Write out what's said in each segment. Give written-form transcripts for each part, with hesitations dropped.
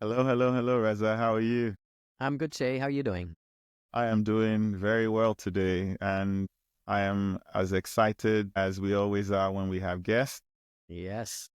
Hello, hello, hello, Reza. How are you? I'm good, Shay. How are you doing? I am doing very well today, and I am as excited as we always are when we have guests. Yes.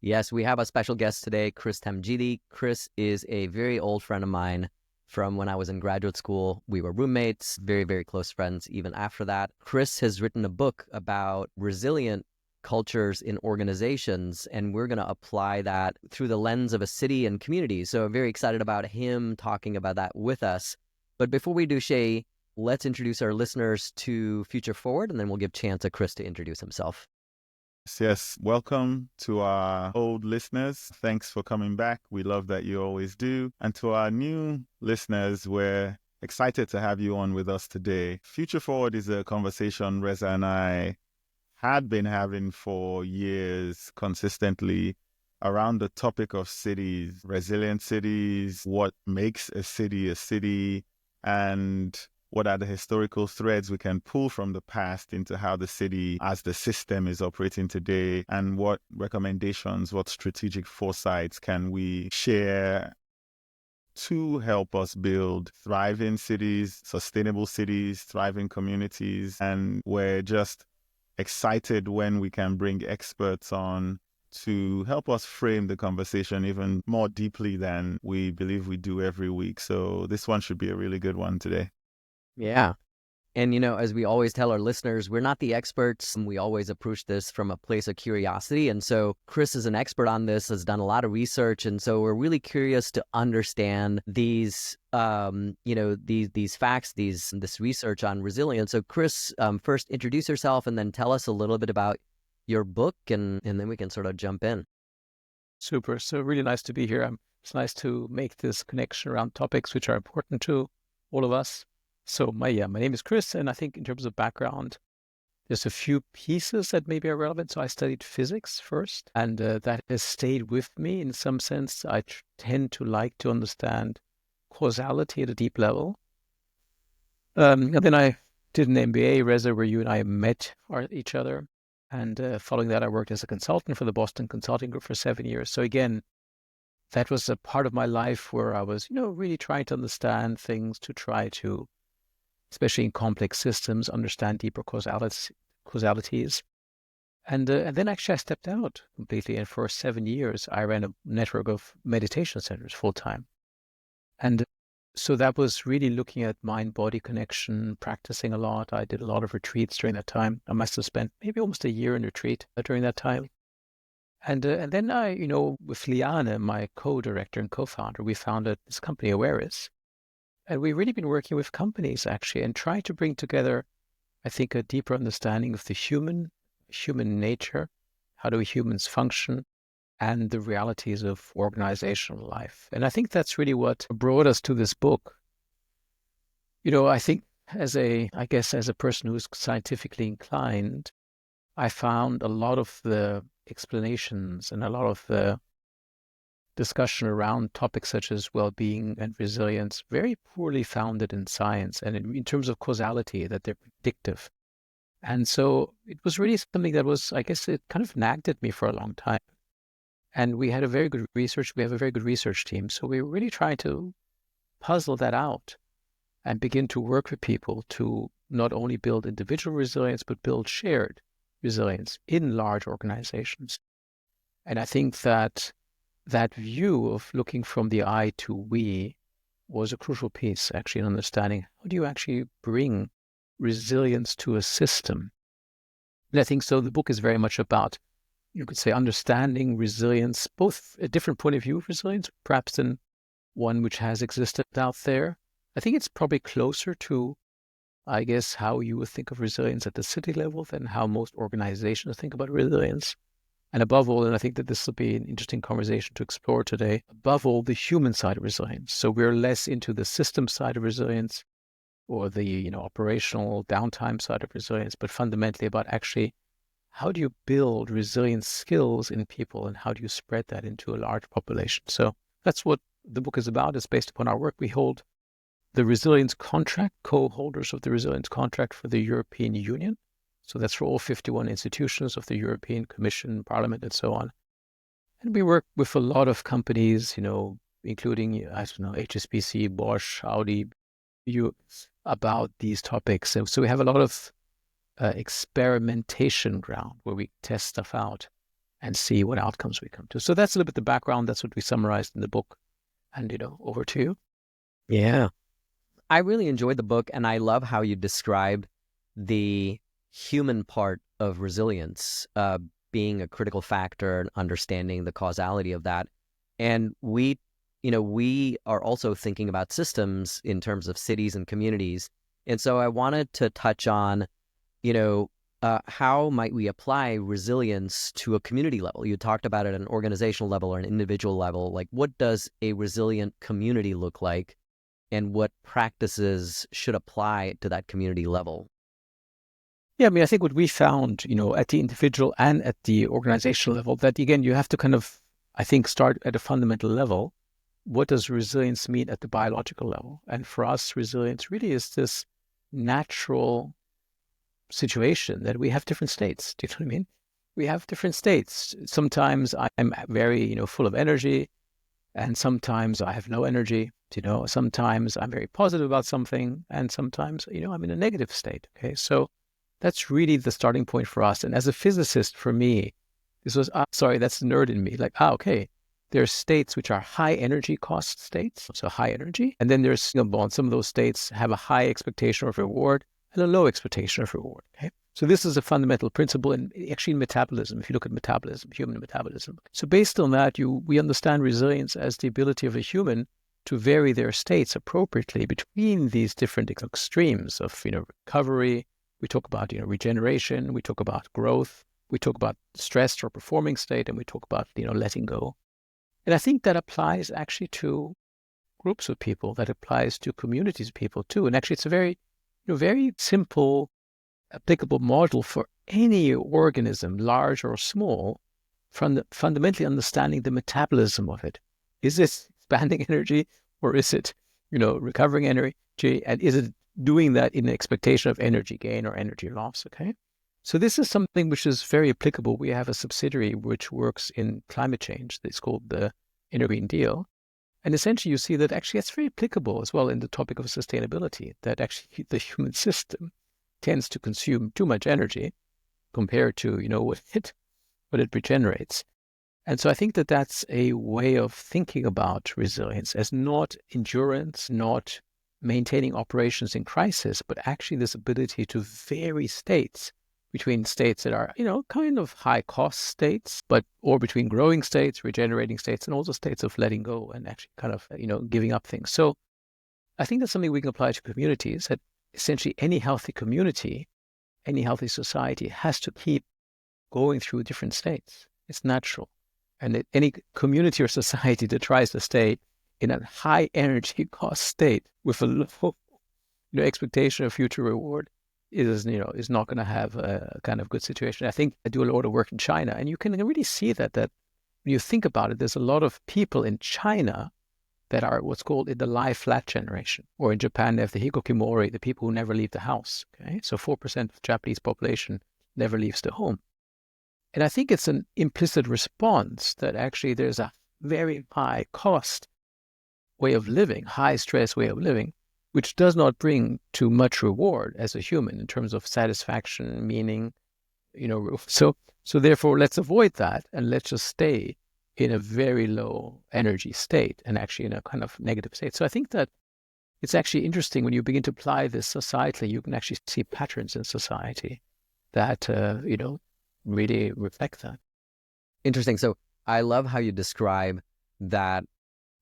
Yes, we have a special guest today, Chris Tamjidi. Chris is a very old friend of mine from when I was in graduate school. We were roommates, very, very close friends even after that. Chris has written a book about resilient cultures in organizations, and we're going to apply that through the lens of a city and community. So I'm very excited about him talking about that with us. But before we do, Shay, let's introduce our listeners to Future Forward, and then we'll give chance to Chris to introduce himself. Yes, welcome to our old listeners. Thanks for coming back. We love that you always do. And to our new listeners, we're excited to have you on with us today. Future Forward is a conversation Reza and I had been having for years consistently around the topic of cities, resilient cities, what makes a city, and what are the historical threads we can pull from the past into how the city as the system is operating today, and what recommendations, what strategic foresights can we share to help us build thriving cities, sustainable cities, thriving communities. And we're just excited when we can bring experts on to help us frame the conversation even more deeply than we believe we do every week. So this one should be a really good one today. Yeah. And, as we always tell our listeners, we're not the experts. We always approach this from a place of curiosity. And so Chris is an expert on this, has done a lot of research. And so we're really curious to understand these facts, this research on resilience. So Chris, first introduce yourself and then tell us a little bit about your book, and then we can sort of jump in. Super. So really nice to be here. It's nice to make this connection around topics which are important to all of us. So my name is Chris, and I think in terms of background, there's a few pieces that maybe are relevant. So I studied physics first, and that has stayed with me in some sense. I tend to like to understand causality at a deep level. And then I did an MBA, Reza, where you and I met each other. And following that, I worked as a consultant for the Boston Consulting Group for 7 years. So again, that was a part of my life where I was, really trying to understand things, to try to, especially in complex systems, understand deeper causalities. And then actually I stepped out completely. And for 7 years, I ran a network of meditation centers full time. And so that was really looking at mind-body connection, practicing a lot. I did a lot of retreats during that time. I must have spent maybe almost a year in retreat during that time. And then I, with Liane, my co-director and co-founder, we founded this company, Awareness. And we've really been working with companies actually and trying to bring together, I think, a deeper understanding of the human nature, how do humans function, and the realities of organizational life. And I think that's really what brought us to this book. I think as a person who's scientifically inclined, I found a lot of the explanations and a lot of the discussion around topics such as well-being and resilience very poorly founded in science and in terms of causality, that they're predictive. And so it was really something that was, I guess, it kind of nagged at me for a long time. And we have a very good research team. So we were really trying to puzzle that out and begin to work with people to not only build individual resilience, but build shared resilience in large organizations. And I think that view of looking from the I to we was a crucial piece, actually, in understanding how do you actually bring resilience to a system. And I think so the book is very much about, you could say, understanding resilience, both a different point of view of resilience, perhaps than one which has existed out there. I think it's probably closer to, I guess, how you would think of resilience at the city level than how most organizations think about resilience. And above all, and I think that this will be an interesting conversation to explore today, above all, the human side of resilience. So we're less into the system side of resilience or the, operational downtime side of resilience, but fundamentally about actually how do you build resilient skills in people and how do you spread that into a large population? So that's what the book is about. It's based upon our work. We hold the resilience contract, co-holders of the resilience contract for the European Union. So that's for all 51 institutions of the European Commission, Parliament, and so on. And we work with a lot of companies, including, I don't know, HSBC, Bosch, Audi, you about these topics. So we have a lot of experimentation ground where we test stuff out and see what outcomes we come to. So that's a little bit the background. That's what we summarized in the book. And, over to you. Yeah. I really enjoyed the book, and I love how you describe the human part of resilience being a critical factor and understanding the causality of that. And we are also thinking about systems in terms of cities and communities. And so I wanted to touch on, how might we apply resilience to a community level? You talked about it at an organizational level or an individual level. Like, what does a resilient community look like, and what practices should apply to that community level? Yeah, I mean, I think what we found, at the individual and at the organizational level, that again, you have to kind of, I think, start at a fundamental level. What does resilience mean at the biological level? And for us, resilience really is this natural situation that we have different states. Do you know what I mean? We have different states. Sometimes I'm very, full of energy, and sometimes I have no energy. Sometimes I'm very positive about something, and sometimes, I'm in a negative state. Okay, so that's really the starting point for us. And as a physicist, for me, this was, that's the nerd in me. Like, okay, there are states which are high energy cost states, so high energy. And then there's, some of those states have a high expectation of reward and a low expectation of reward. Okay, so this is a fundamental principle in metabolism. If you look at metabolism, human metabolism. So based on that, we understand resilience as the ability of a human to vary their states appropriately between these different extremes of, recovery. We talk about, regeneration. We talk about growth. We talk about stressed or performing state, and we talk about, letting go. And I think that applies actually to groups of people. That applies to communities of people too. And actually, it's a very, very simple, applicable model for any organism, large or small, from fundamentally understanding the metabolism of it. Is it expanding energy, or is it, recovering energy? And is it doing that in expectation of energy gain or energy loss? Okay. So this is something which is very applicable. We have a subsidiary which works in climate change. It's called the Inner Green Deal. And essentially you see that actually it's very applicable as well in the topic of sustainability, that actually the human system tends to consume too much energy compared to, what it regenerates. And so I think that that's a way of thinking about resilience as not endurance, not maintaining operations in crisis, but actually this ability to vary states between states that are, kind of high cost states, or between growing states, regenerating states, and also states of letting go and actually kind of, giving up things. So I think that's something we can apply to communities, that essentially any healthy community, any healthy society has to keep going through different states. It's natural. And any community or society that tries to stay in a high energy cost state with a low, expectation of future reward is not going to have a kind of good situation. I think I do a lot of work in China, and you can really see that when you think about it, there's a lot of people in China that are what's called in the lie flat generation, or in Japan they have the hikokimori, the people who never leave the house. Okay, so 4% of the Japanese population never leaves the home, and I think it's an implicit response that actually there's a very high cost way of living, high stress way of living, which does not bring too much reward as a human in terms of satisfaction, meaning, so therefore let's avoid that and let's just stay in a very low energy state and actually in a kind of negative state. So I think that it's actually interesting when you begin to apply this societally, you can actually see patterns in society that, really reflect that. Interesting. So I love how you describe that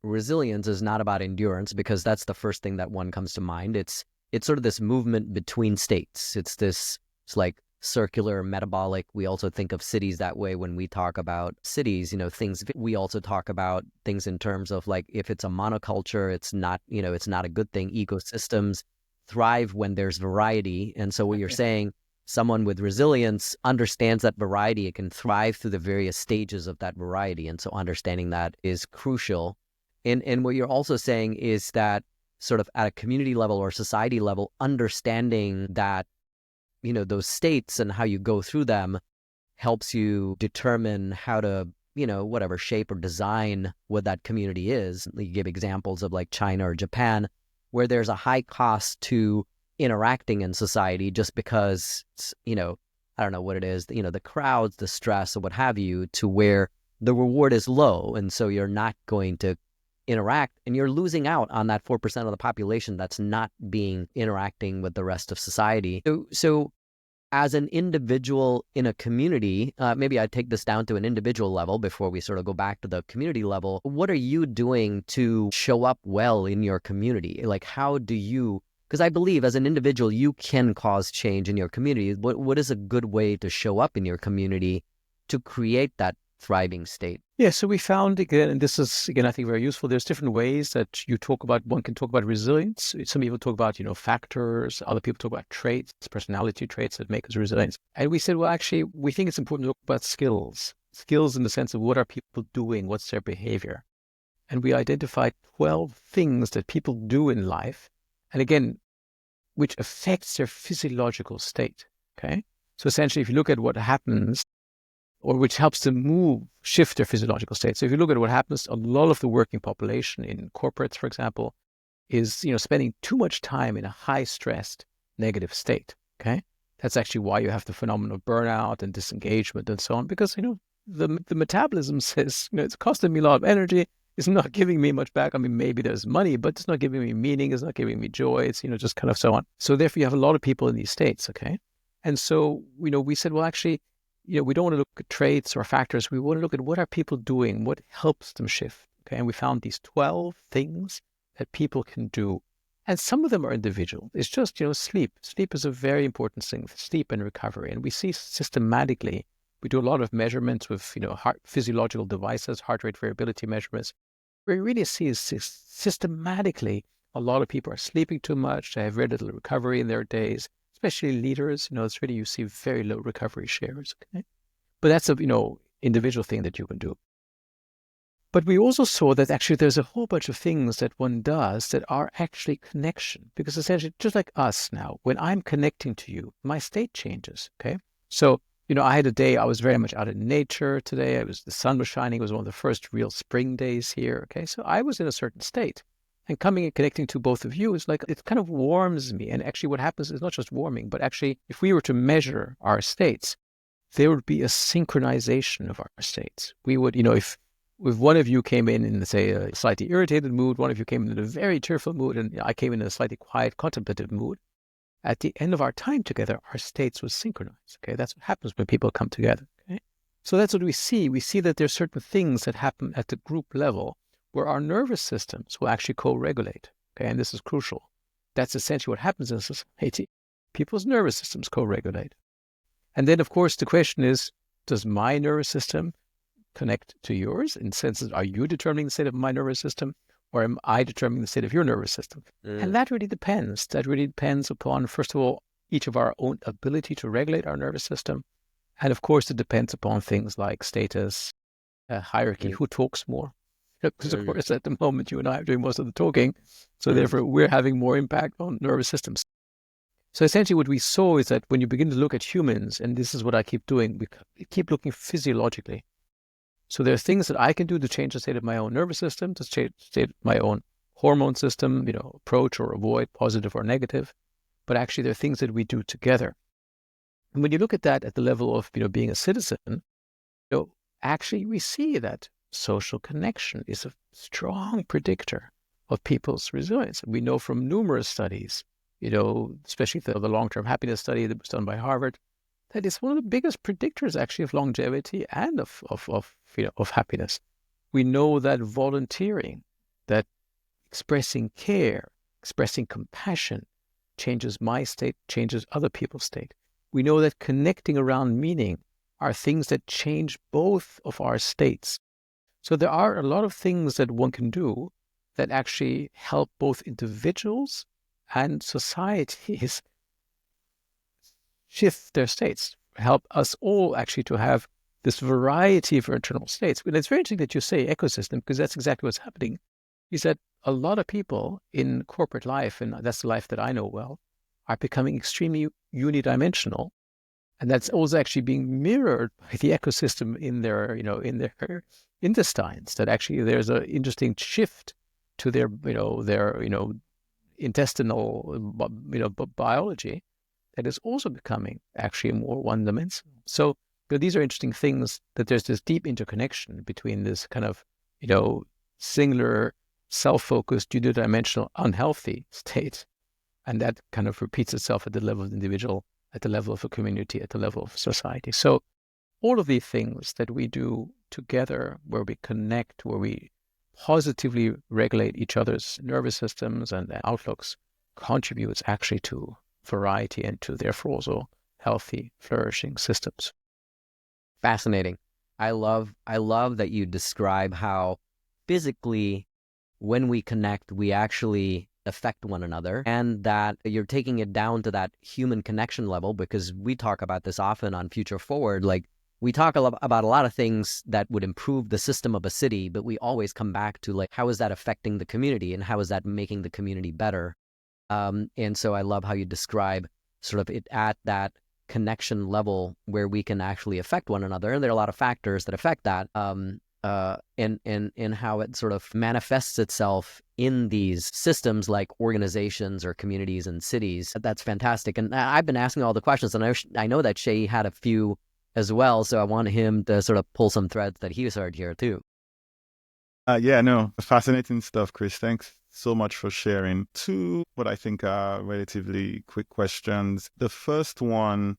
resilience is not about endurance, because that's the first thing that one comes to mind. It's sort of this movement between states. It's like circular, metabolic. We also think of cities that way when we talk about cities, things. We also talk about things in terms of like, if it's a monoculture, it's not a good thing. Ecosystems thrive when there's variety. And so what you're saying, someone with resilience understands that variety. It can thrive through the various stages of that variety. And so understanding that is crucial. And what you're also saying is that sort of at a community level or society level, understanding that, those states and how you go through them helps you determine how to whatever shape or design what that community is. You give examples of like China or Japan, where there's a high cost to interacting in society just because, I don't know what it is, the crowds, the stress or what have you, to where the reward is low. And so you're not going to interact and you're losing out on that 4% of the population that's not interacting with the rest of society. So as an individual in a community, maybe I'd take this down to an individual level before we sort of go back to the community level. What are you doing to show up well in your community? Like, how do you, because I believe as an individual, you can cause change in your community. What is a good way to show up in your community to create that thriving state? Yeah, so we found, again, and this is, again, I think very useful. There's different ways that one can talk about resilience. Some people talk about, factors. Other people talk about traits, personality traits that make us resilient. And we said, well, actually, we think it's important to talk about skills in the sense of what are people doing? What's their behavior? And we identified 12 things that people do in life. And again, which affects their physiological state. Okay. So essentially, if you look at what happens, or which helps them shift their physiological state. So if you look at what happens, a lot of the working population in corporates, for example, is, spending too much time in a high-stressed negative state, okay? That's actually why you have the phenomenon of burnout and disengagement and so on, because, the metabolism says, it's costing me a lot of energy, it's not giving me much back. I mean, maybe there's money, but it's not giving me meaning, it's not giving me joy, it's, just kind of so on. So therefore, you have a lot of people in these states, okay? And so, we said, well, actually, we don't want to look at traits or factors. We want to look at what are people doing, what helps them shift. Okay, and we found these 12 things that people can do. And some of them are individual. It's just, sleep. Sleep is a very important thing, sleep and recovery. And we see systematically, we do a lot of measurements with, heart physiological devices, heart rate variability measurements. Where we really see is systematically a lot of people are sleeping too much. They have very little recovery in their days. Especially leaders, it's really, you see very low recovery shares, okay? But that's a, individual thing that you can do. But we also saw that actually there's a whole bunch of things that one does that are actually connection. Because essentially, just like us now, when I'm connecting to you, my state changes, okay? So, I had a day, I was very much out in nature today. The sun was shining. It was one of the first real spring days here, okay? So I was in a certain state. And coming and connecting to both of you is like, it kind of warms me. And actually what happens is not just warming, but actually if we were to measure our states, there would be a synchronization of our states. We would, if one of you came in, say, a slightly irritated mood, one of you came in a very cheerful mood, and I came in a slightly quiet, contemplative mood, at the end of our time together, our states would synchronize. Okay, that's what happens when people come together. Okay, so that's what we see. We see that there's certain things that happen at the group level where our nervous systems will actually co-regulate. Okay, and this is crucial. That's essentially what happens in society. People's nervous systems co-regulate. And then, of course, the question is, does my nervous system connect to yours? In senses, are you determining the state of my nervous system, or am I determining the state of your nervous system? And that really depends. That really depends upon, first of all, each of our own ability to regulate our nervous system. And of course, it depends upon things like status, hierarchy, who talks more. Because, of course, at the moment, you and I are doing most of the talking. So therefore, we're having more impact on nervous systems. So essentially what we saw is that when you begin to look at humans, and this is what I keep doing, we keep looking physiologically. So there are things that I can do to change the state of my own nervous system, to change the state of my own hormone system, approach or avoid, positive or negative. But actually there are things that we do together. And when you look at that at the level of, being a citizen, actually we see that social connection is a strong predictor of people's resilience. We know from numerous studies, especially the long-term happiness study that was done by Harvard, that it's one of the biggest predictors actually of longevity and of happiness. We know that volunteering, that expressing care, expressing compassion changes my state, changes other people's state. We know that connecting around meaning are things that change both of our states. So there are a lot of things that one can do that actually help both individuals and societies shift their states, help us all actually to have this variety of internal states. And it's very interesting that you say ecosystem, because that's exactly what's happening, is that a lot of people in corporate life, and that's the life that I know well, are becoming extremely unidimensional. And that's also actually being mirrored by the ecosystem in their, in their intestines, that actually there's an interesting shift to their, intestinal, biology that is also becoming actually more one-dimensional. So these are interesting things, that there's this deep interconnection between this kind of, singular, self-focused, unidimensional, unhealthy state, and that kind of repeats itself at the level of the individual, at the level of a community, at the level of society. So all of these things that we do together, where we connect, where we positively regulate each other's nervous systems and their outlooks, contributes actually to variety and to therefore also healthy, flourishing systems. Fascinating. I love that you describe how physically, when we connect, we actually affect one another, and that you're taking it down to that human connection level, because we talk about this often on Future Forward. Like, we talk about a lot of things that would improve the system of a city, but we always come back to, like, how is that affecting the community, and how is that making the community better? And so I love how you describe sort of it at that connection level where we can actually affect one another. And there are a lot of factors that affect that, and how it sort of manifests itself in these systems like organizations or communities and cities. That's fantastic. And I've been asking all the questions, and I know that Seyi had a few as well. So I want him to sort of pull some threads that he's heard here too. Yeah, no, fascinating stuff, Chris. Thanks so much for sharing. Two, what I think are relatively quick questions. The first one,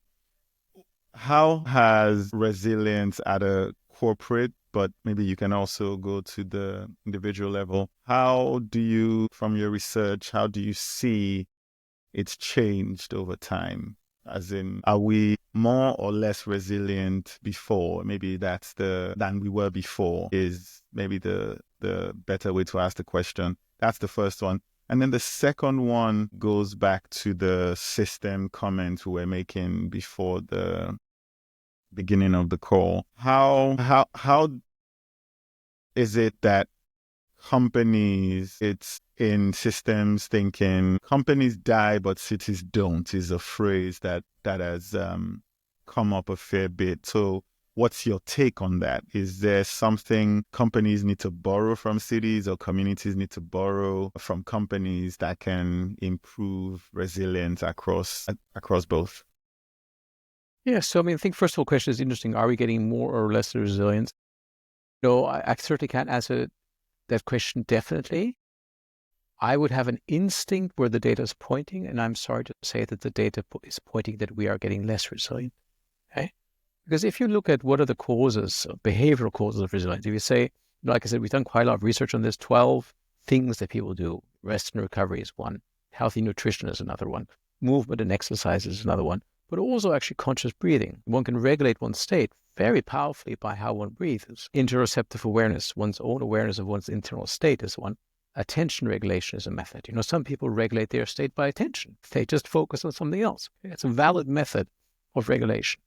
how has resilience at a corporate, but maybe you can also go to the individual level, how do you, from your research, how do you see it's changed over time? As in, are we more or less resilient before? Maybe that's than we were before is maybe the better way to ask the question. That's the first one. And then the second one goes back to the system comment we were making before the beginning of the call. How is it that companies, it's in systems thinking, companies die but cities don't, is a phrase that has come up a fair bit. So what's your take on that? Is there something companies need to borrow from cities, or communities need to borrow from companies, that can improve resilience across both? Yeah, so I think first of all, question is interesting. Are we getting more or less resilient? No, I certainly can't answer that question definitely. I would have an instinct where the data is pointing, and I'm sorry to say that the data is pointing that we are getting less resilient. Okay? Because if you look at what are the causes, behavioral causes of resilience, if you say, like I said, we've done quite a lot of research on this, 12 things that people do. Rest and recovery is one. Healthy nutrition is another one. Movement and exercise is another one. But also actually conscious breathing. One can regulate one's state very powerfully by how one breathes. Interoceptive awareness, one's own awareness of one's internal state is one. Attention regulation is a method. Some people regulate their state by attention. They just focus on something else. It's a valid method of regulation.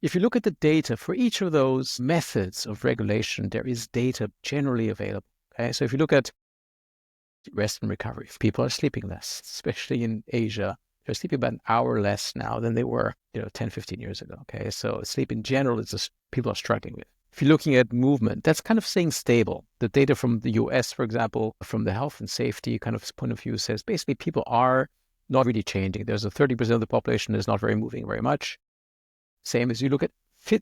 If you look at the data for each of those methods of regulation, there is data generally available. Okay, so if you look at rest and recovery, if people are sleeping less, especially in Asia, they're sleeping about an hour less now than they were, 10, 15 years ago. Okay, so sleep in general is just people are struggling with. If you're looking at movement, that's kind of staying stable. The data from the US, for example, from the health and safety kind of point of view, says basically people are not really changing. There's a 30% of the population that is not moving very much. Same as you look at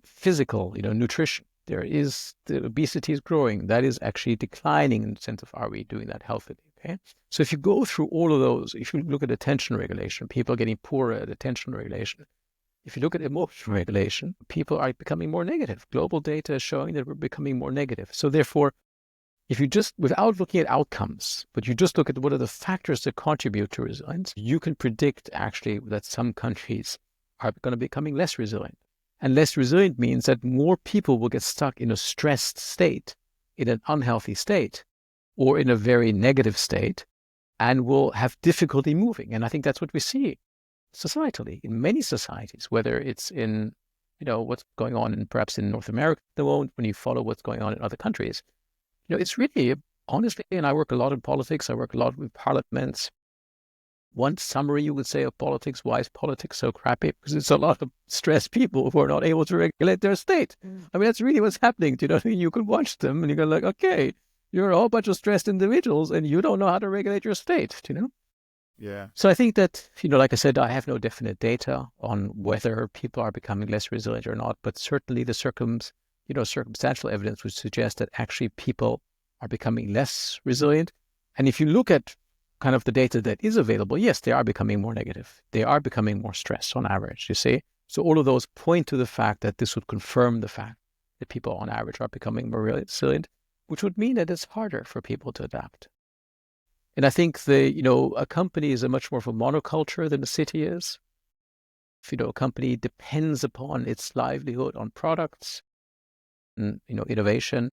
physical, nutrition. The obesity is growing. That is actually declining in the sense of, are we doing that healthily? Okay. So if you go through all of those, if you look at attention regulation, people are getting poorer at attention regulation. If you look at emotion regulation, people are becoming more negative. Global data is showing that we're becoming more negative. So therefore, if you just, without looking at outcomes, but you just look at what are the factors that contribute to resilience, you can predict actually that some countries are going to be becoming less resilient. And less resilient means that more people will get stuck in a stressed state, in an unhealthy state, or in a very negative state, and will have difficulty moving. And I think that's what we see societally in many societies, whether it's in, what's going on perhaps in North America at the moment, when you follow what's going on in other countries. It's really, honestly, and I work a lot in politics, I work a lot with parliaments, one summary you would say of politics, why is politics so crappy? Because it's a lot of stressed people who are not able to regulate their state. I mean, that's really what's happening. Do you know what I mean? You can watch them and you go like, okay, you're a whole bunch of stressed individuals and you don't know how to regulate your state, do you know? Yeah. So I think that, like I said, I have no definite data on whether people are becoming less resilient or not, but certainly the circumstantial evidence would suggest that actually people are becoming less resilient. And if you look at kind of the data that is available, yes, they are becoming more negative. They are becoming more stressed on average, you see? So all of those point to the fact that this would confirm the fact that people on average are becoming more resilient, which would mean that it's harder for people to adapt. And I think a company is a much more of a monoculture than a city is. If, a company depends upon its livelihood on products, and, innovation.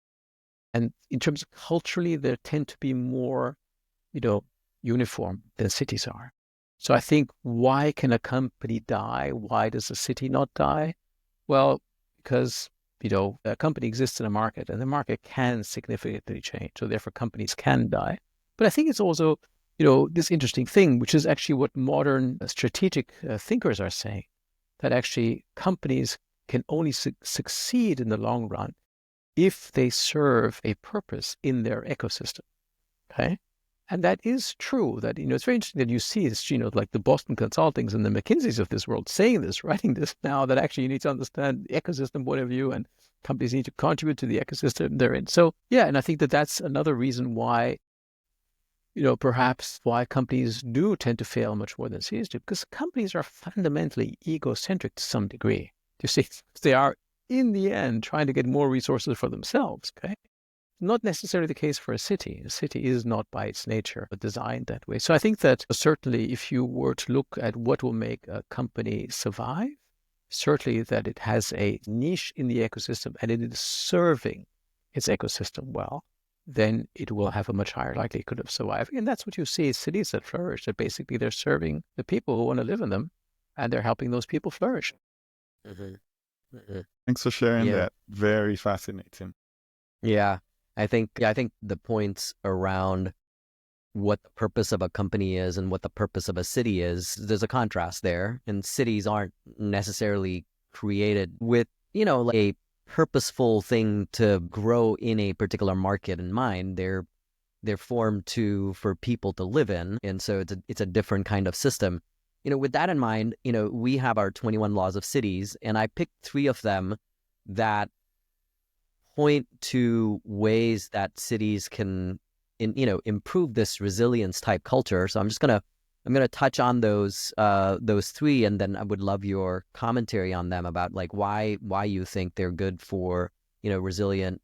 And in terms of culturally, they tend to be more, uniform than cities are. So I think, why can a company die? Why does a city not die? Well, because, a company exists in a market and the market can significantly change. So therefore companies can die. But I think it's also, this interesting thing, which is actually what modern strategic thinkers are saying, that actually companies can only succeed in the long run if they serve a purpose in their ecosystem. Okay. And that is true. That, it's very interesting that you see this, like the Boston Consultings and the McKinseys of this world saying this, writing this now, that actually you need to understand the ecosystem point of view and companies need to contribute to the ecosystem they're in. So, yeah, and I think that that's another reason why, perhaps why companies do tend to fail much more than cities do, because companies are fundamentally egocentric to some degree. You see, they are, in the end, trying to get more resources for themselves, okay? Not necessarily the case for a city. A city is not by its nature designed that way. So I think that certainly if you were to look at what will make a company survive, certainly that it has a niche in the ecosystem and it is serving its ecosystem well, then it will have a much higher likelihood of surviving. And that's what you see in cities that flourish, that basically they're serving the people who want to live in them and they're helping those people flourish. Mm-hmm. Mm-hmm. Thanks for sharing that. Very fascinating. Yeah. I think the points around what the purpose of a company is and what the purpose of a city is, there's a contrast there. And cities aren't necessarily created with, like a purposeful thing to grow in a particular market in mind. They're formed for people to live in. And so it's a different kind of system. With that in mind, we have our 21 laws of cities, and I picked 3 of them that point to ways that cities can, improve this resilience type culture. So I'm gonna touch on those 3, and then I would love your commentary on them about like why you think they're good for resilience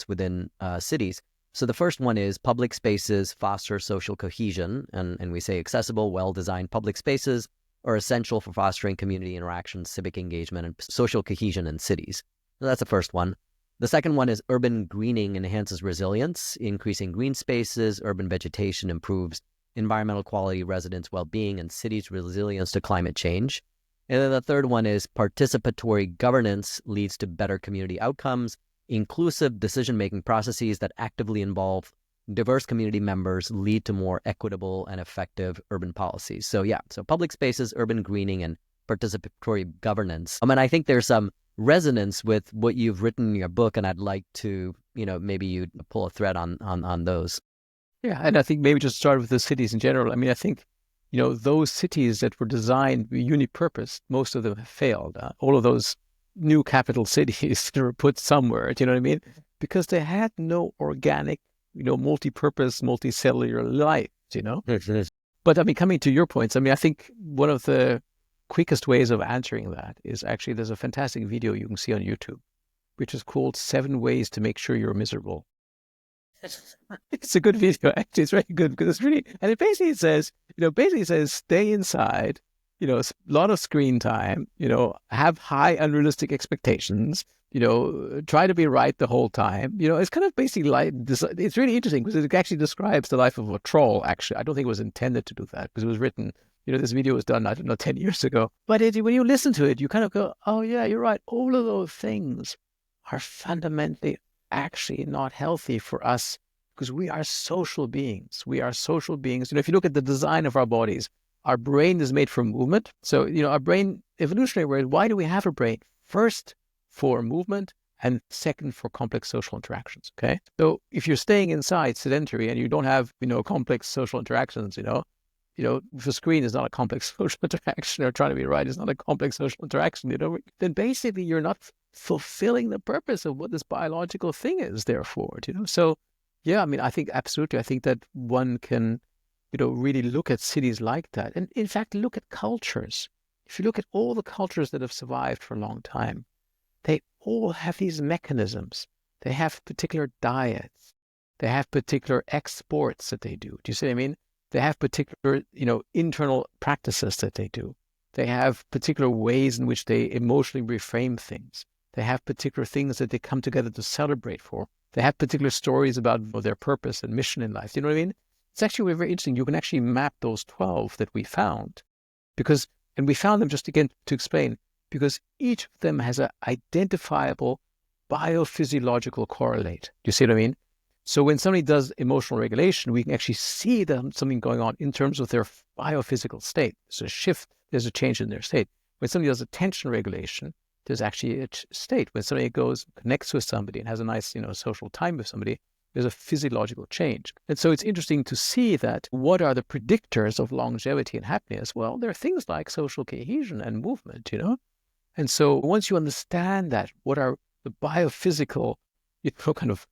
within cities. So the first one is public spaces foster social cohesion, and we say accessible, well-designed public spaces are essential for fostering community interaction, civic engagement, and social cohesion in cities. So that's the first one. The second one is urban greening enhances resilience. Increasing green spaces, urban vegetation improves environmental quality, residents' well-being, and cities' resilience to climate change. And then the third one is participatory governance leads to better community outcomes. Inclusive decision-making processes that actively involve diverse community members lead to more equitable and effective urban policies. So public spaces, urban greening, and participatory governance. And I think there's some resonance with what you've written in your book, and I'd like to, maybe you pull a thread on those. Yeah, and I think maybe just start with the cities in general. I mean, I think, those cities that were designed unipurpose, most of them have failed. All of those new capital cities that were put somewhere, do you know what I mean? Because they had no organic, multi-purpose, multicellular life, But I mean, coming to your points, I mean, I think one of the quickest ways of answering that is actually, there's a fantastic video you can see on YouTube, which is called 7 Ways to Make Sure You're Miserable. It's a good video, actually. It's very good because it's really, and it basically says, stay inside, a lot of screen time, have high unrealistic expectations, try to be right the whole time. It's kind of basically like this. It's really interesting because it actually describes the life of a troll, actually. I don't think it was intended to do that because it was written, this video was done, I don't know, 10 years ago. But when you listen to it, you kind of go, oh yeah, you're right. All of those things are fundamentally actually not healthy for us because we are social beings. We are social beings. If you look at the design of our bodies, our brain is made for movement. So, our brain, evolutionary, why do we have a brain? First, for movement, and second, for complex social interactions, okay? So if you're staying inside sedentary and you don't have, complex social interactions, if a screen is not a complex social interaction, or trying to be right is not a complex social interaction, then basically you're not fulfilling the purpose of what this biological thing is there for, So, yeah, I think absolutely. I think that one can, really look at cities like that. And in fact, look at cultures. If you look at all the cultures that have survived for a long time, they all have these mechanisms. They have particular diets. They have particular exports that they do. Do you see what I mean? They have particular, internal practices that they do. They have particular ways in which they emotionally reframe things. They have particular things that they come together to celebrate for. They have particular stories about their purpose and mission in life. You know what I mean? It's actually very interesting. You can actually map those 12 that we found and we found them, just again to explain, because each of them has an identifiable biophysiological correlate. Do you see what I mean? So when somebody does emotional regulation, we can actually see something going on in terms of their biophysical state. There's a shift, there's a change in their state. When somebody does attention regulation, there's actually a state. When somebody connects with somebody and has a nice, social time with somebody, there's a physiological change. And so it's interesting to see that what are the predictors of longevity and happiness? Well, there are things like social cohesion and movement, And so once you understand that, what are the biophysical, kind of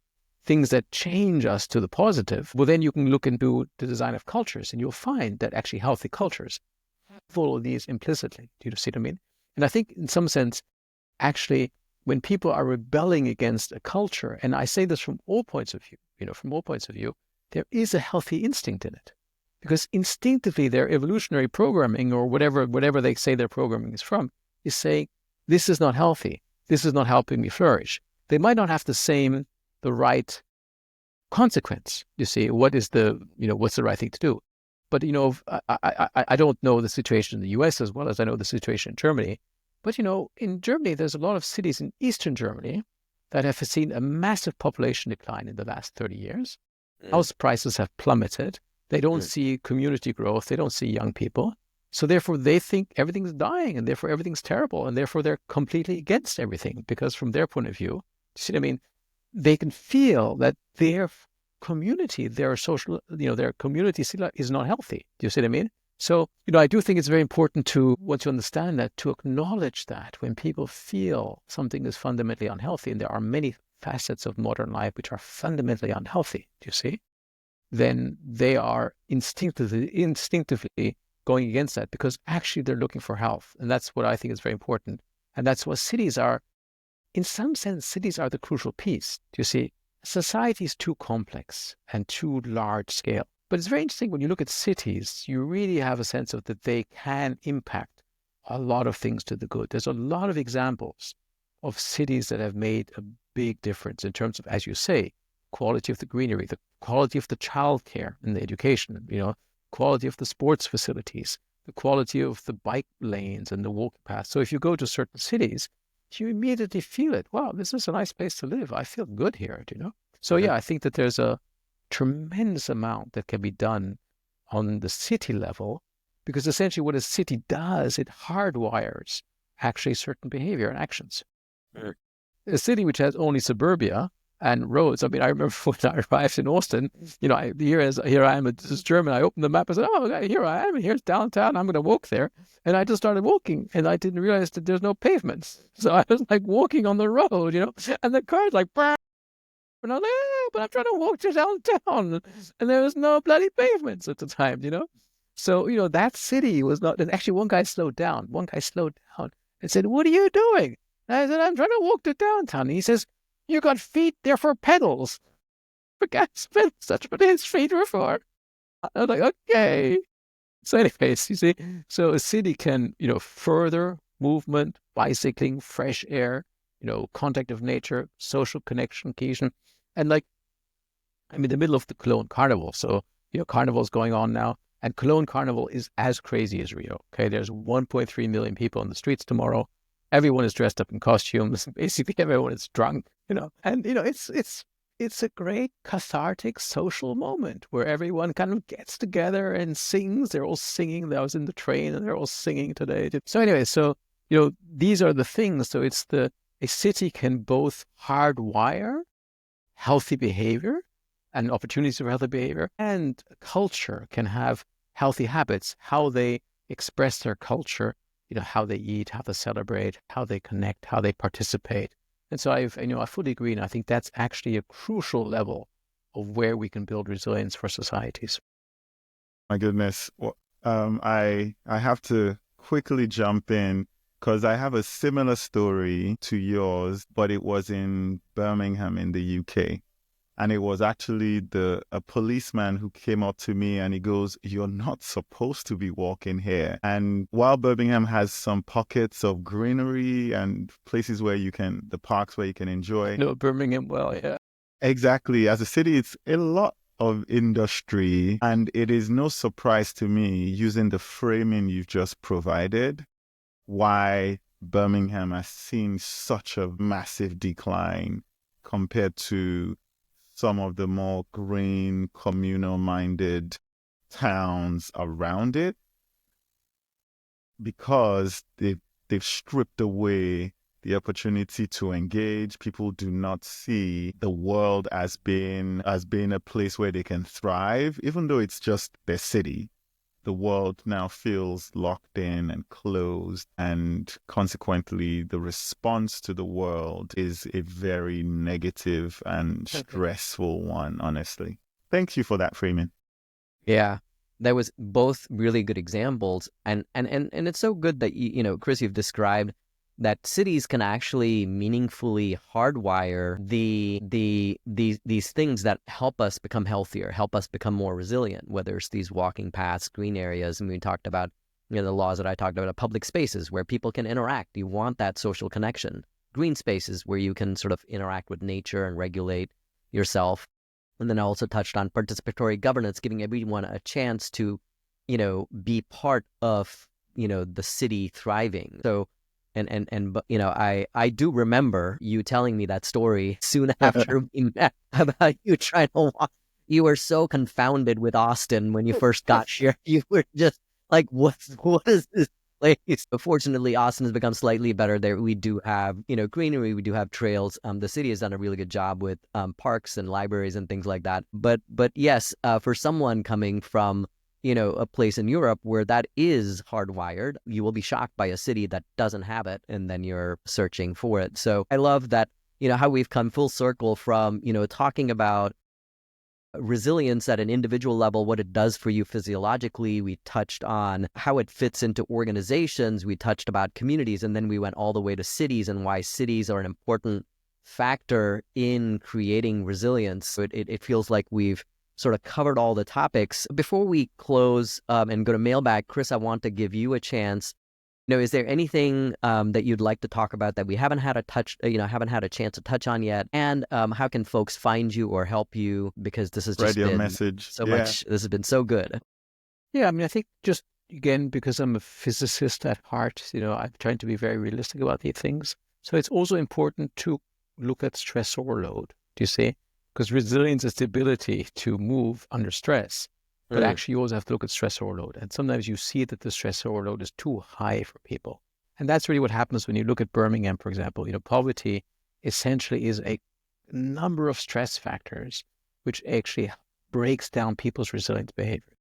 things that change us to the positive, well, then you can look into the design of cultures, and you'll find that actually healthy cultures have all of these implicitly. Do you see what I mean? And I think in some sense, actually, when people are rebelling against a culture, and I say this from all points of view, there is a healthy instinct in it. Because instinctively their evolutionary programming, or whatever they say their programming is from, is saying, this is not healthy. This is not helping me flourish. They might not have the right consequence. You see, what's the right thing to do? But, I don't know the situation in the US as well as I know the situation in Germany. But, in Germany, there's a lot of cities in Eastern Germany that have seen a massive population decline in the last 30 years. House prices have plummeted. They don't see community growth. They don't see young people. So therefore, they think everything's dying, and therefore everything's terrible. And therefore, they're completely against everything, because from their point of view, see what I mean? They can feel that their community, their social, their community is not healthy. Do you see what I mean? So, I do think it's very important to, once you understand that, to acknowledge that when people feel something is fundamentally unhealthy, and there are many facets of modern life which are fundamentally unhealthy, do you see? Then they are instinctively going against that, because actually they're looking for health. And that's what I think is very important. And that's what cities are. In some sense, cities are the crucial piece. Do you see? Society is too complex and too large scale. But it's very interesting when you look at cities, you really have a sense of that they can impact a lot of things to the good. There's a lot of examples of cities that have made a big difference in terms of, as you say, quality of the greenery, the quality of the childcare and the education, quality of the sports facilities, the quality of the bike lanes and the walking paths. So if you go to certain cities, you immediately feel it. Wow, this is a nice place to live. I feel good here, So yeah, I think that there's a tremendous amount that can be done on the city level, because essentially what a city does, it hardwires actually certain behavior and actions. A city which has only suburbia and roads. I remember when I arrived in Austin, here I am as German. I opened the map and said, oh, okay, here I am. Here's downtown. I'm going to walk there. And I just started walking, and I didn't realize that there's no pavements. So I was like walking on the road, and the car's like, and I was like, but I'm trying to walk to downtown. And there was no bloody pavements at the time, So, that city was not, and actually one guy slowed down. And said, what are you doing? And I said, I'm trying to walk to downtown. And he says, you got feet, they're for pedals. For gas pedals, that's what his feet were for. I was like, okay. So anyways, you see, so a city can, further movement, bicycling, fresh air, contact of nature, social connection, cohesion. And I'm in the middle of the Cologne Carnival. So, Carnival's going on now. And Cologne Carnival is as crazy as Rio. Okay, there's 1.3 million people on the streets tomorrow. Everyone is dressed up in costumes. Basically, everyone is drunk, And, it's it's a great cathartic social moment where everyone kind of gets together and sings. They're all singing. I was in the train and they're all singing today. So anyway, these are the things. So a city can both hardwire healthy behavior and opportunities for healthy behavior, and culture can have healthy habits, how they express their culture, how they eat, how they celebrate, how they connect, how they participate. And so I fully agree. And I think that's actually a crucial level of where we can build resilience for societies. My goodness. Well, I have to quickly jump in because I have a similar story to yours, but it was in Birmingham in the UK. And it was actually a policeman who came up to me and he goes, "You're not supposed to be walking here." And while Birmingham has some pockets of greenery and places where the parks where you can enjoy. No, Birmingham, well, yeah. Exactly. As a city, it's a lot of industry. And it is no surprise to me, using the framing you've just provided, why Birmingham has seen such a massive decline compared to some of the more green, communal-minded towns around it, because they've stripped away the opportunity to engage. People do not see the world as being a place where they can thrive, even though it's just their city. The world now feels locked in and closed, and consequently, the response to the world is a very negative and stressful one, honestly. Thank you for that framing. Yeah, that was both really good examples, and it's so good that Chris, you've described that cities can actually meaningfully hardwire these things that help us become healthier, help us become more resilient, whether it's these walking paths, green areas, and we talked about the laws that I talked about, public spaces where people can interact. You want that social connection. Green spaces where you can sort of interact with nature and regulate yourself. And then I also touched on participatory governance, giving everyone a chance to, be part of, the city thriving. So, I do remember you telling me that story soon after we met about you trying to walk. You were so confounded with Austin when you first got here. You were just like, what is this place? But fortunately, Austin has become slightly better. There we do have, greenery, we do have trails. The city has done a really good job with parks and libraries and things like that. But yes, for someone coming from a place in Europe where that is hardwired, you will be shocked by a city that doesn't have it, and then you're searching for it. So I love that, how we've come full circle from, talking about resilience at an individual level, what it does for you physiologically. We touched on how it fits into organizations. We touched about communities, and then we went all the way to cities and why cities are an important factor in creating resilience. So it feels like we've sort of covered all the topics. Before we close and go to mailbag, Chris, I want to give you a chance. Is there anything that you'd like to talk about that we haven't had a chance to touch on yet? And how can folks find you or help you? Because this has just been message. So much. This has been so good. Yeah, I mean, I think just again, because I'm a physicist at heart, I'm trying to be very realistic about these things. So it's also important to look at stress overload. Do you see? Because resilience is the ability to move under stress. But actually, you also have to look at stress overload. And sometimes you see that the stress overload is too high for people. And that's really what happens when you look at Birmingham, for example. Poverty essentially is a number of stress factors which actually breaks down people's resilient behavior.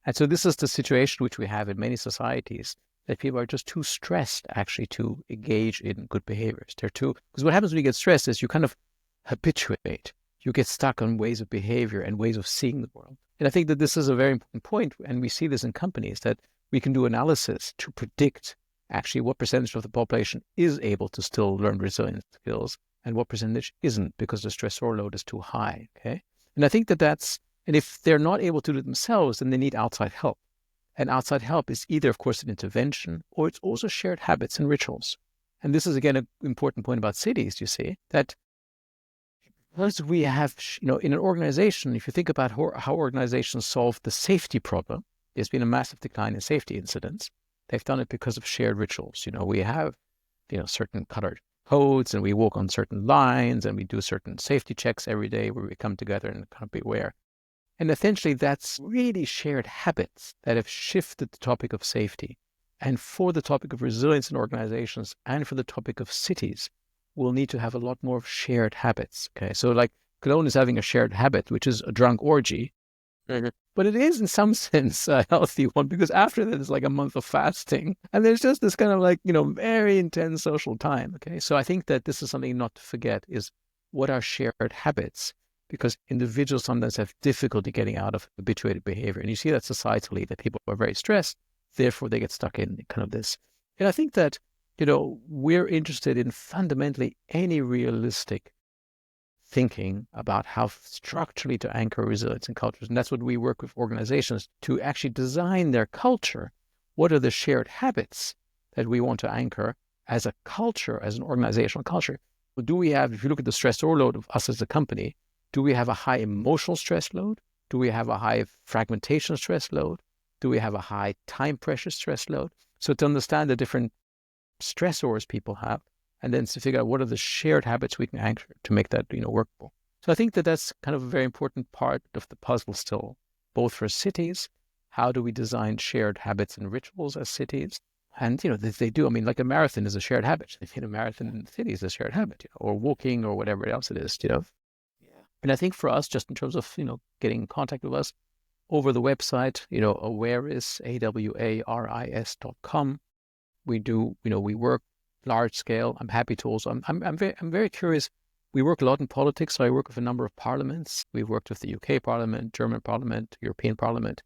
And so this is the situation which we have in many societies, that people are just too stressed actually to engage in good behaviors. Because what happens when you get stressed is you kind of habituate. You get stuck on ways of behavior and ways of seeing the world. And I think that this is a very important point, and we see this in companies, that we can do analysis to predict actually what percentage of the population is able to still learn resilience skills and what percentage isn't, because the stress overload is too high, okay? And I think and if they're not able to do it themselves, then they need outside help. And outside help is either, of course, an intervention, or it's also shared habits and rituals. And this is, again, an important point about cities, you see, that because we have, in an organization, if you think about how organizations solve the safety problem, there's been a massive decline in safety incidents. They've done it because of shared rituals. We have, certain colored codes and we walk on certain lines and we do certain safety checks every day where we come together and kind of be aware. And essentially, that's really shared habits that have shifted the topic of safety. And for the topic of resilience in organizations and for the topic of cities, we'll need to have a lot more of shared habits. Okay, so like Cologne is having a shared habit, which is a drunk orgy. Mm-hmm. But it is in some sense a healthy one, because after that it's like a month of fasting. And there's just this kind of like, very intense social time. Okay, so I think that this is something not to forget, is what are shared habits? Because individuals sometimes have difficulty getting out of habituated behavior. And you see that societally, that people are very stressed, therefore they get stuck in kind of this. And I think that, we're interested in fundamentally any realistic thinking about how structurally to anchor resilience in cultures. And that's what we work with organizations to actually design their culture. What are the shared habits that we want to anchor as a culture, as an organizational culture? Do we have, if you look at the stress overload of us as a company, do we have a high emotional stress load? Do we have a high fragmentation stress load? Do we have a high time pressure stress load? So to understand the different stressors people have, and then to figure out what are the shared habits we can anchor to make that, workable. So I think that that's kind of a very important part of the puzzle still, both for cities. How do we design shared habits and rituals as cities? And, they do, like a marathon is a shared habit. A marathon in the city is a shared habit, or walking or whatever else it is, Yeah. And I think for us, just in terms of, getting in contact with us over the website, awaris, awaris.com. We do, we work large scale. I'm happy to also, I'm very curious. We work a lot in politics. So I work with a number of parliaments. We've worked with the UK Parliament, German Parliament, European Parliament.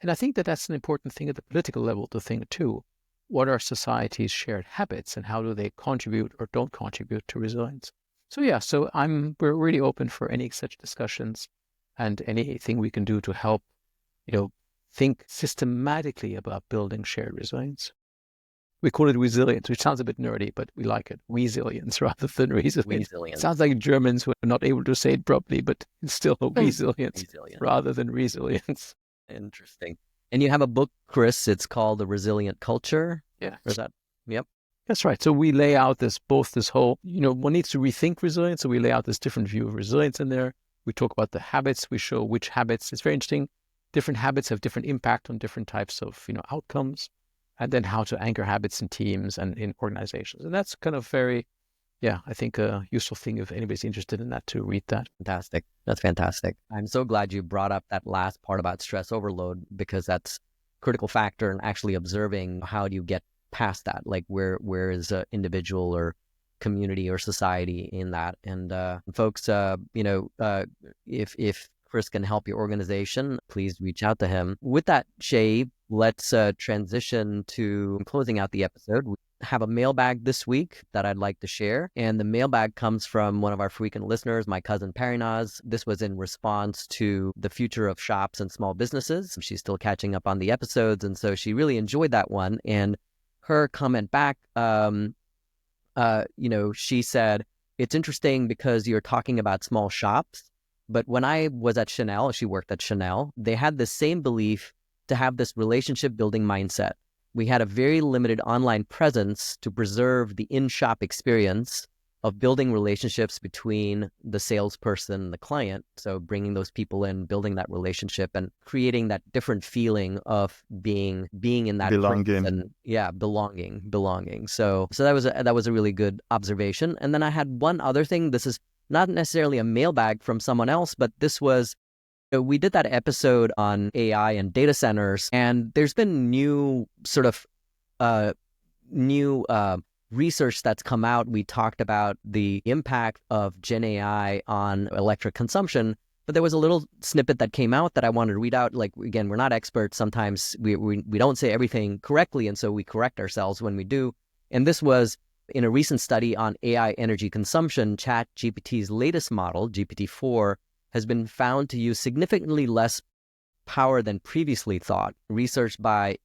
And I think that that's an important thing at the political level to think too. What are society's shared habits and how do they contribute or don't contribute to resilience? So yeah, we're really open for any such discussions and anything we can do to help, think systematically about building shared resilience. We call it resilience, which sounds a bit nerdy, but we like it. Resilience rather than resilience. It sounds like Germans who are not able to say it properly, but it's still resilience rather than resilience. Interesting. And you have a book, Chris, it's called The Resilient Culture. Yeah. Or is that? Yep. That's right. So we lay out this whole, one needs to rethink resilience. So we lay out this different view of resilience in there. We talk about the habits. We show which habits. It's very interesting. Different habits have different impact on different types of, outcomes. And then how to anchor habits in teams and in organizations. And that's kind of very, I think a useful thing if anybody's interested in that to read that. Fantastic. That's fantastic. I'm so glad you brought up that last part about stress overload, because that's a critical factor in actually observing how do you get past that? Like where is an individual or community or society in that? And folks, if Chris can help your organization, please reach out to him. With that, Seyi, let's transition to closing out the episode. We have a mailbag this week that I'd like to share. And the mailbag comes from one of our frequent listeners, my cousin Parinaz. This was in response to the future of shops and small businesses. She's still catching up on the episodes. And so she really enjoyed that one. And her comment back, she said, it's interesting because you're talking about small shops. But when I was at Chanel, she worked at Chanel, they had the same belief to have this relationship building mindset. We had a very limited online presence to preserve the in-shop experience of building relationships between the salesperson and the client. So bringing those people in, building that relationship and creating that different feeling of being in that belonging. And belonging. So that was a really good observation. And then I had one other thing. This is not necessarily a mailbag from someone else, but this was, we did that episode on AI and data centers, and there's been new research that's come out. We talked about the impact of Gen AI on electric consumption, but there was a little snippet that came out that I wanted to read out. Like, again, we're not experts. Sometimes we don't say everything correctly, and so we correct ourselves when we do. And this was in a recent study on AI energy consumption. ChatGPT's latest model, GPT-4, has been found to use significantly less power than previously thought. Research by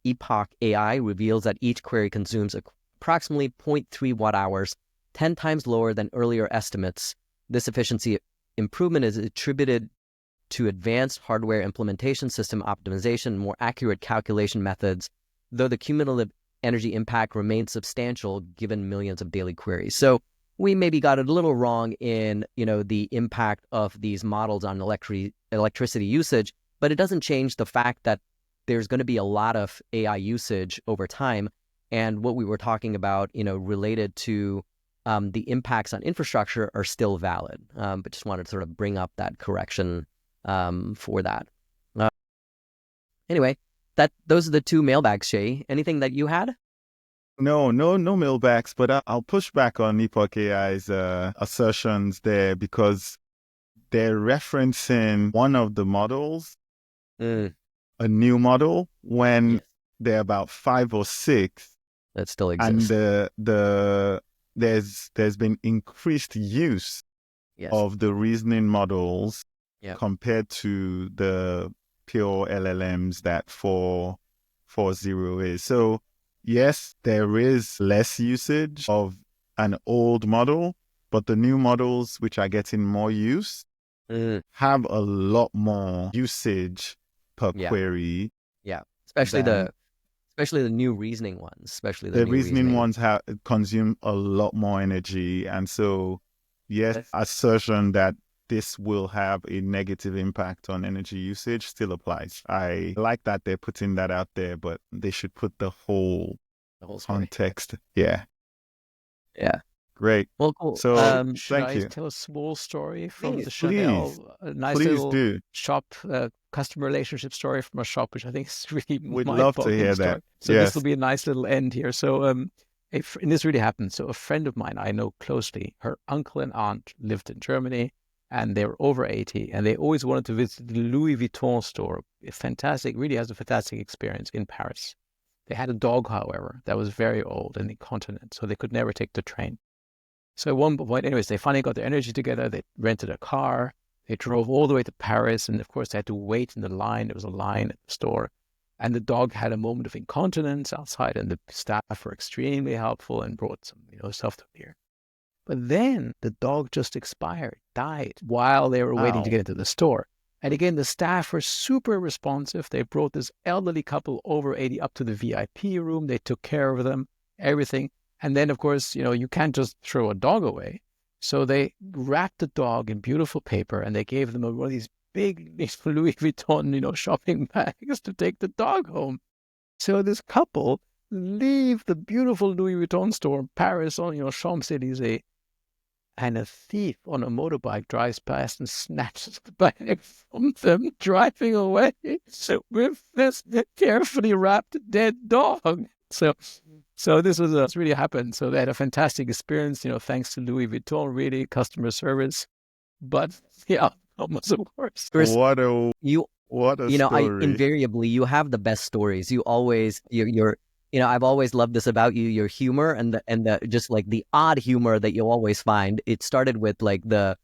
Epoch AI reveals that each query consumes approximately 0.3 watt hours, 10 times lower than earlier estimates. This efficiency improvement is attributed to advanced hardware implementation, system optimization, more accurate calculation methods, though the cumulative energy impact remains substantial given millions of daily queries. So we maybe got it a little wrong in, the impact of these models on electricity usage, but it doesn't change the fact that there's going to be a lot of AI usage over time. And what we were talking about, related to the impacts on infrastructure are still valid. But just wanted to sort of bring up that correction for that. Anyway, those are the two mailbags, Seyi. Anything that you had? No mailbacks, but I'll push back on Epoch AI's assertions there because they're referencing one of the models, a new model, when they're about 5 or 6. That still exists. And there's been increased use of the reasoning models compared to the pure LLMs that 4.0 is. So yes, there is less usage of an old model, but the new models, which are getting more use, have a lot more usage per query. Yeah, especially the new reasoning ones. Especially the new reasoning ones consume a lot more energy, and so yes, assertion that this will have a negative impact on energy usage still applies. I like that they're putting that out there, but they should put the whole context. Yeah. Great. Well, cool. So should thank I you. tell a small story from the Please. Chanel? A nice Please little do. shop customer relationship story from a shop, which I think is really We'd love to hear story. that. So this will be a nice little end here. So and this really happened. So a friend of mine I know closely, her uncle and aunt lived in Germany, and they were over 80, and they always wanted to visit the Louis Vuitton store. Really has a fantastic experience in Paris. They had a dog, however, that was very old and incontinent, so they could never take the train. So at one point, anyways, they finally got their energy together. They rented a car. They drove all the way to Paris. And of course, they had to wait in the line. There was a line at the store. And the dog had a moment of incontinence outside. And the staff were extremely helpful and brought some, stuff to here. But then the dog just died while they were waiting to get into the store. And again, the staff were super responsive. They brought this elderly couple over 80 up to the VIP room. They took care of them, everything. And then, of course, you can't just throw a dog away. So they wrapped the dog in beautiful paper, and they gave them one of these big Louis Vuitton, shopping bags to take the dog home. So this couple leave the beautiful Louis Vuitton store in Paris on, Champs-Élysées, and a thief on a motorbike drives past and snatches the bag from them, driving away with this carefully wrapped dead dog. So this was really happened. So they had a fantastic experience, thanks to Louis Vuitton, really customer service. But almost worse. Chris, what a story. Invariably you have the best stories. You always I've always loved this about you, your humor and the just like the odd humor that you'll always find. It started with like the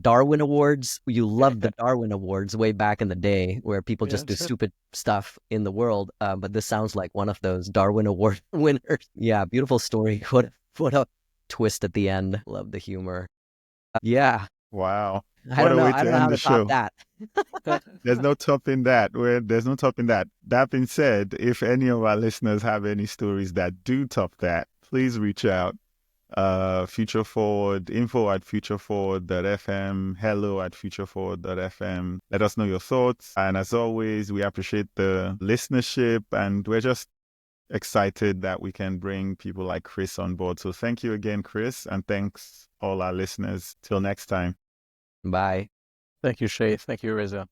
Darwin Awards? You loved the Darwin Awards way back in the day where people just do stupid stuff in the world. But this sounds like one of those Darwin Award winners. Yeah, beautiful story. What a twist at the end. Love the humor. Wow. I don't know how to top that. There's no topping that. There's no topping that. That being said, if any of our listeners have any stories that do top that, please reach out. Future Forward, info@futureforward.fm, hello@futureforward.fm. Let us know your thoughts. And as always, we appreciate the listenership, and we're just excited that we can bring people like Chris on board. So thank you again, Chris, and thanks all our listeners. Till next time. Bye. Thank you, Seyi. Thank you, Reza.